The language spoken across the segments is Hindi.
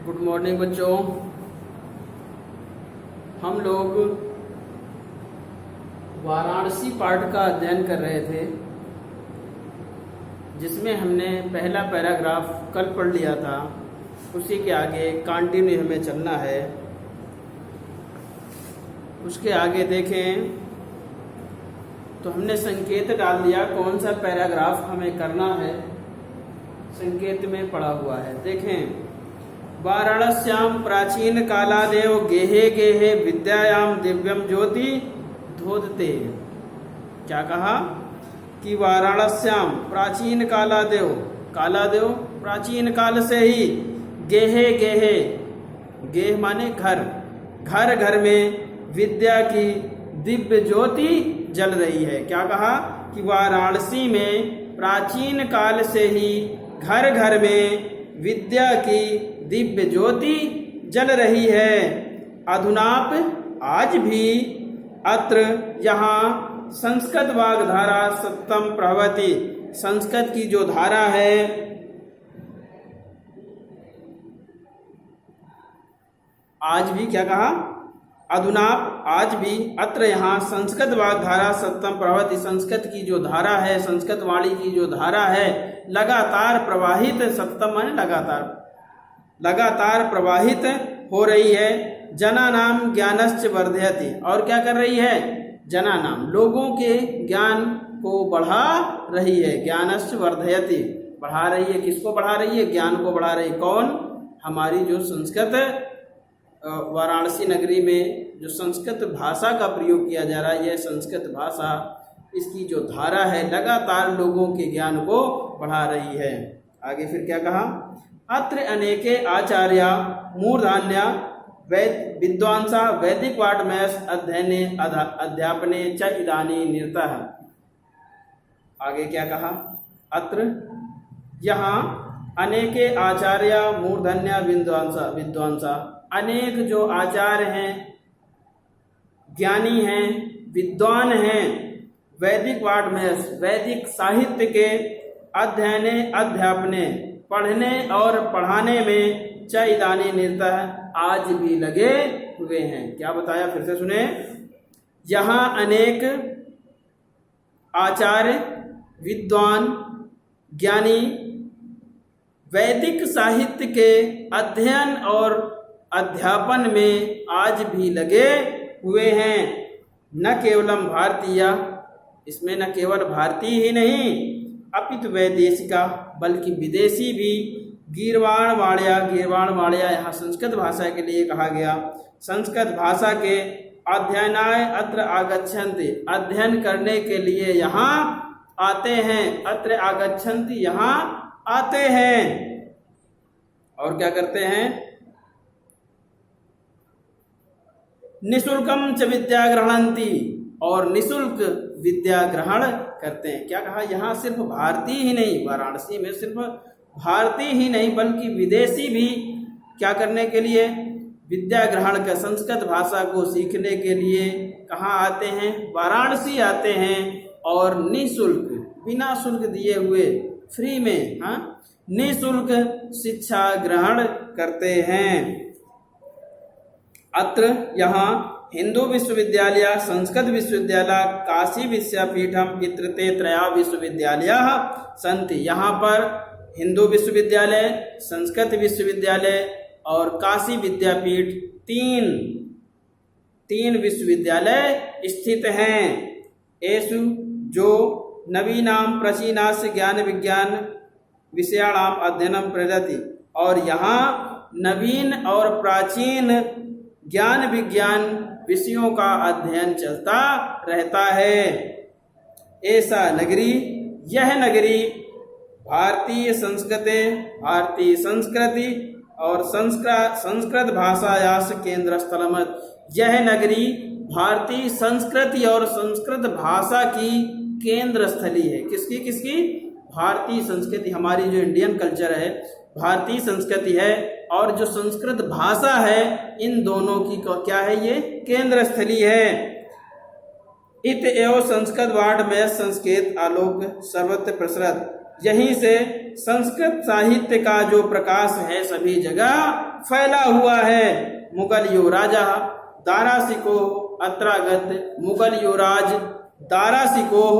गुड मॉर्निंग बच्चों। हम लोग वाराणसी पाठ का अध्ययन कर रहे थे, जिसमें हमने पहला पैराग्राफ कल पढ़ लिया था। उसी के आगे कंटिन्यू हमें चलना है। उसके आगे देखें तो हमने संकेत डाल दिया कौन सा पैराग्राफ हमें करना है, संकेत में पड़ा हुआ है। देखें, वाराणस्याम प्राचीन कालादेव गेहे गेहे विद्यायाम दिव्यम ज्योति धोदते। क्या कहा कि वाराणस्याम प्राचीन कालादेव, कालादेव प्राचीन काल से ही, गेहे गेहे, गेह माने घर, घर घर में विद्या की दिव्य ज्योति जल रही है। क्या कहा कि वाराणसी में प्राचीन काल से ही घर घर में विद्या की दिव्य ज्योति जल रही है। अधुनाप आज भी अत्र यहाँ संस्कृत वाग्धारा सत्यम प्रभवति, संस्कृत की जो धारा है, आज भी क्या कहा, अधुनाप आज भी अत्र यहाँ संस्कृत वाग्धारा सत्यम प्रभवति, संस्कृत की जो धारा है, संस्कृत वाणी की जो धारा है लगातार प्रवाहित, सत्यम माने लगातार, लगातार प्रवाहित हो रही है। जना नाम ज्ञानश्च वर्धयति, और क्या कर रही है, जना नाम लोगों के ज्ञान को बढ़ा रही है। ज्ञानश्च वर्धयति, बढ़ा रही है, किसको बढ़ा रही है, ज्ञान को बढ़ा रही है। कौन, हमारी जो संस्कृत वाराणसी नगरी में जो संस्कृत भाषा का प्रयोग किया जा रहा है, यह संस्कृत भाषा, इसकी जो धारा है लगातार लोगों के ज्ञान को बढ़ा रही है। आगे फिर क्या कहा, अत्र अनेके आचार्य मूर्धान्य विद्वांसा वैदिक वाड्मयस् अध्ययने अध्यापने च इदानी निरतः। आगे क्या कहा, अत्र यहाँ अनेके आचार्य मूर्धन्य विद्वांसा, अनेक जो आचार्य हैं, ज्ञानी हैं, विद्वान हैं, वैदिक वाड्मयस्, वैदिक साहित्य के अध्ययने अध्यापने, पढ़ने और पढ़ाने में च इदानी निरतः, आज भी लगे हुए हैं। क्या बताया, फिर से सुने, यहाँ अनेक आचार्य, विद्वान, ज्ञानी वैदिक साहित्य के अध्ययन और अध्यापन में आज भी लगे हुए हैं। न केवलम भारतीय, इसमें न केवल भारतीय ही नहीं, अपितु वैदेशिका, बल्कि विदेशी भी, गीर्वाण वाणिया यहाँ संस्कृत भाषा के लिए कहा गया, संस्कृत भाषा के अध्ययनाय अत्र आगच्छन्ति, अध्ययन करने के लिए यहाँ आते हैं। अत्र आगच्छन्ति, यहाँ आते हैं, और क्या करते हैं, निशुल्कम च विद्या ग्रहणन्ति, और निशुल्क विद्या ग्रहण करते हैं। क्या कहा, यहाँ सिर्फ भारतीय ही नहीं, वाराणसी में सिर्फ भारतीय ही नहीं बल्कि विदेशी भी क्या करने के लिए, विद्या ग्रहण कर, संस्कृत भाषा को सीखने के लिए कहाँ आते हैं, वाराणसी आते हैं, और निःशुल्क, बिना शुल्क दिए हुए, फ्री में, हाँ, निःशुल्क शिक्षा ग्रहण करते हैं। अत्र यहाँ हिंदू विश्वविद्यालय, संस्कृत विश्वविद्यालय, काशी विद्यापीठम इत्रते त्रया विश्वविद्यालयाः सन्ति। यहाँ पर हिंदू विश्वविद्यालय, संस्कृत विश्वविद्यालय और काशी विद्यापीठ, तीन विश्वविद्यालय स्थित हैं। एषु जो नवीनाम प्राचीनास्य ज्ञान विज्ञान विषयाणाम अध्ययनम प्रदति, और यहाँ नवीन और प्राचीन ज्ञान विज्ञान विषयों का अध्ययन चलता रहता है। ऐसा नगरी, यह नगरी भारतीय संस्कृति और संस्कृत भाषायास केंद्र स्थलमत, यह नगरी भारतीय संस्कृति और संस्कृत भाषा की केंद्र स्थली है। किसकी, भारतीय संस्कृति, हमारी जो इंडियन कल्चर है, भारतीय संस्कृति है, और जो संस्कृत भाषा है, इन दोनों की क्या है, ये केंद्र स्थली है। इत एवं संस्कृत वाड्मयस् संस्कृत आलोक सर्वत्र प्रसरत, यहीं से संस्कृत साहित्य का जो प्रकाश है सभी जगह फैला हुआ है। मुगल युवराजा दारा शिकोह अत्रागत, मुगल युवराज दारा शिकोह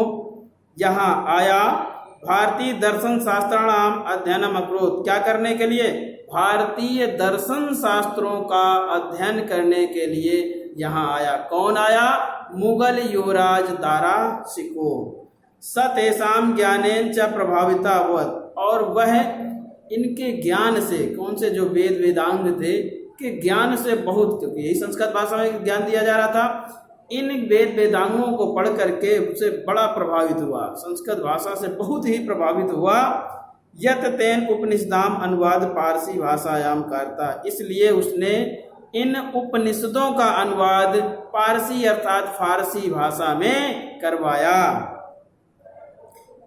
यहाँ आया। भारतीय दर्शन शास्त्राणाम अध्ययनम अकरोत्, क्या करने के लिए? भारतीय दर्शन शास्त्रों का अध्ययन करने के लिए यहाँ आया। कौन आया? मुगल युवराज दारा शिकोह। स तेषां ज्ञानेन च प्रभाविता अभवत्, और वह इनके ज्ञान से, कौन से जो वेद वेदांग थे के ज्ञान से बहुत, क्योंकि यही संस्कृत भाषा में ज्ञान दिया जा रहा था, इन वेद वेदांगों को पढ़ करके उससे बड़ा प्रभावित हुआ, संस्कृत भाषा से बहुत ही प्रभावित हुआ। यत तेन उपनिषदाम अनुवाद पारसी भाषायाम करता, इसलिए उसने इन उपनिषदों का अनुवाद पारसी अर्थात फारसी भाषा में करवाया।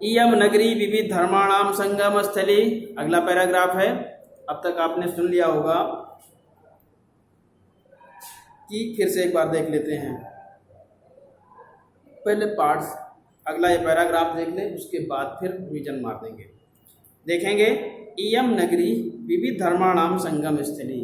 इयम नगरी विविध धर्माणाम संगम स्थली, अगला पैराग्राफ है। अब तक आपने सुन लिया होगा कि फिर से एक बार देख लेते हैं। पहले पार्ट्स, अगला ये पैराग्राफ देख लें, उसके बाद फिर रिवीजन मार देंगे। देखेंगे, इयम नगरी विविध धर्माणाम संगम स्थली,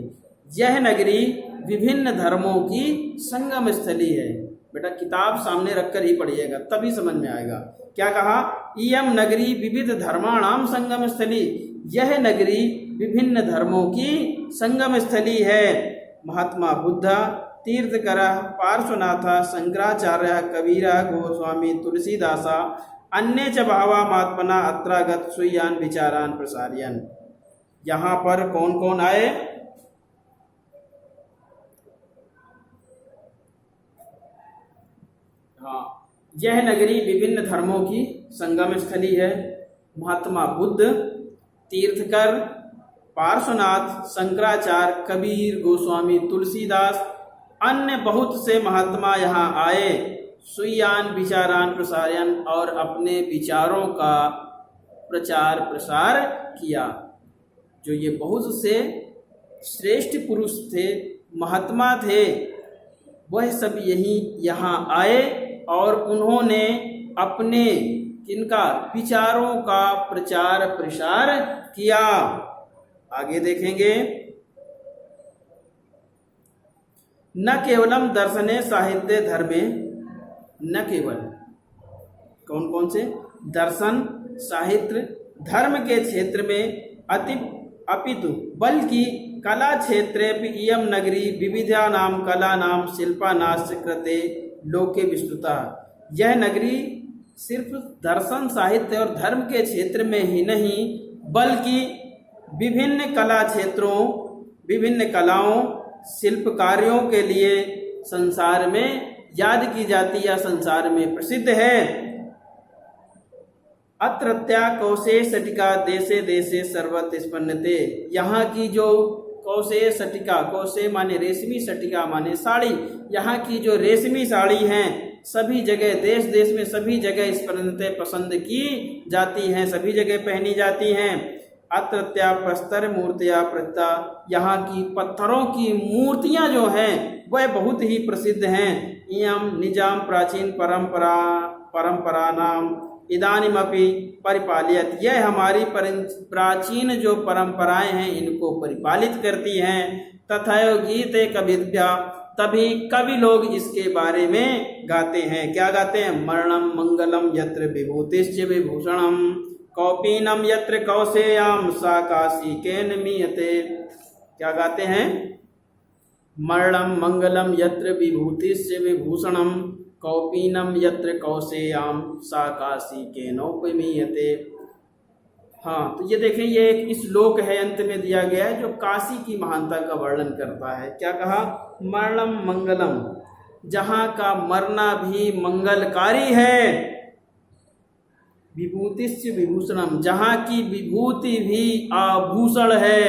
यह नगरी विभिन्न धर्मों की संगम स्थली है। बेटा किताब सामने रखकर ही पढ़िएगा तभी समझ में आएगा। क्या कहा? इयम नगरी विविध धर्माणाम संगम स्थली, यह नगरी विभिन्न धर्मों की संगम स्थली है। महात्मा बुद्ध, तीर्थकर, पार्श्वनाथ, शंकराचार्य, कबीर, गोस्वामी, तुलसीदास, अन्य च बहवा महात्मना अत्रागत स्वीयान विचारान प्रसारयन्। यहाँ पर कौन कौन आए? हाँ, यह नगरी विभिन्न धर्मों की संगम स्थली है। महात्मा बुद्ध, तीर्थकर, पार्श्वनाथ, शंकराचार्य, कबीर, गोस्वामी, तुलसीदास, अन्य बहुत से महात्मा यहाँ आए। स्वीयान विचारान प्रसारयन्, और अपने विचारों का प्रचार प्रसार किया। जो ये बहुत से श्रेष्ठ पुरुष थे, महात्मा थे, वह सब यहाँ आए और उन्होंने अपने किनका विचारों का प्रचार प्रसार किया। आगे देखेंगे, न केवलम दर्शने साहित्य धर्मे, न केवल कौन कौन से? दर्शन, साहित्य, धर्म के क्षेत्र में अपितु बल्कि कला क्षेत्रे इयम नगरी विविधानाम कलानाम शिल्पानास्य कृते लोके विस्तृता। यह नगरी सिर्फ दर्शन, साहित्य और धर्म के क्षेत्र में ही नहीं बल्कि विभिन्न कला क्षेत्रों, विभिन्न कलाओं, शिल्प कार्यों के लिए संसार में याद की जाती या संसार में प्रसिद्ध है। अत्रत्या कौशे सटिका देशे देशे सर्वत्र स्पन्नते, यहाँ की जो कौशे सटिका, कौशे माने रेशमी, सटिका माने साड़ी, यहाँ की जो रेशमी साड़ी हैं सभी जगह, देश देश में सभी जगह स्पन्नते पसंद की जाती हैं, सभी जगह पहनी जाती हैं। अत्रत्या प्रस्तर मूर्तियाँ प्रथा, यहाँ की पत्थरों की मूर्तियाँ जो हैं वह बहुत ही प्रसिद्ध हैं। इयम निजाम प्राचीन परंपरा नाम इदानीमपि परिपालियत, यह हमारी प्राचीन जो परंपराएं हैं इनको परिपालित करती हैं। तथा गीते कविभ्या, तभी कवि लोग इसके बारे में गाते हैं। क्या गाते हैं? मरणम मंगलम यत्र विभूतिश्च विभूषणम, कौपीनम यत्र कौशेयम सा काशी केन मीयते। क्या गाते हैं? मरणम मंगलम यत्र विभूतिश्च विभूषणम, कौपीनम यत्र कौशेयम सा काशी केनोपमीयते। हाँ, तो ये देखें, ये एक श्लोक है अंत में दिया गया है जो काशी की महानता का वर्णन करता है। क्या कहा? मरणम मंगलम, जहाँ का मरना भी मंगलकारी है। विभूतिश्च विभूषणम, जहाँ की विभूति भी आभूषण है।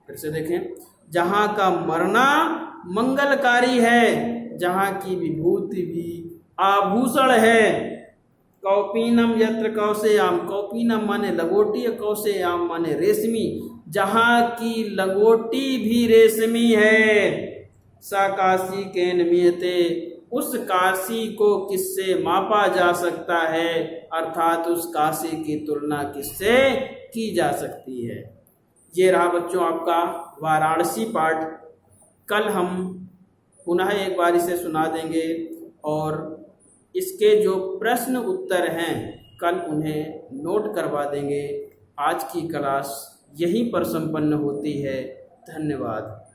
फिर से देखें, जहाँ का मरना मंगलकारी है, जहाँ की विभूति भी आभूषण है। कौपीनम यत्र कौशेयम, कौपीनम माने लंगोटी, कौशेयम माने रेशमी, जहाँ की लंगोटी भी रेशमी है। सा काशी केन मीयते, उस काशी को किससे मापा जा सकता है, अर्थात उस काशी की तुलना किससे की जा सकती है। ये रहा बच्चों आपका वाराणसी पाठ। कल हम पुनः एक बार इसे सुना देंगे और इसके जो प्रश्न उत्तर हैं कल उन्हें नोट करवा देंगे। आज की क्लास यहीं पर संपन्न होती है। धन्यवाद।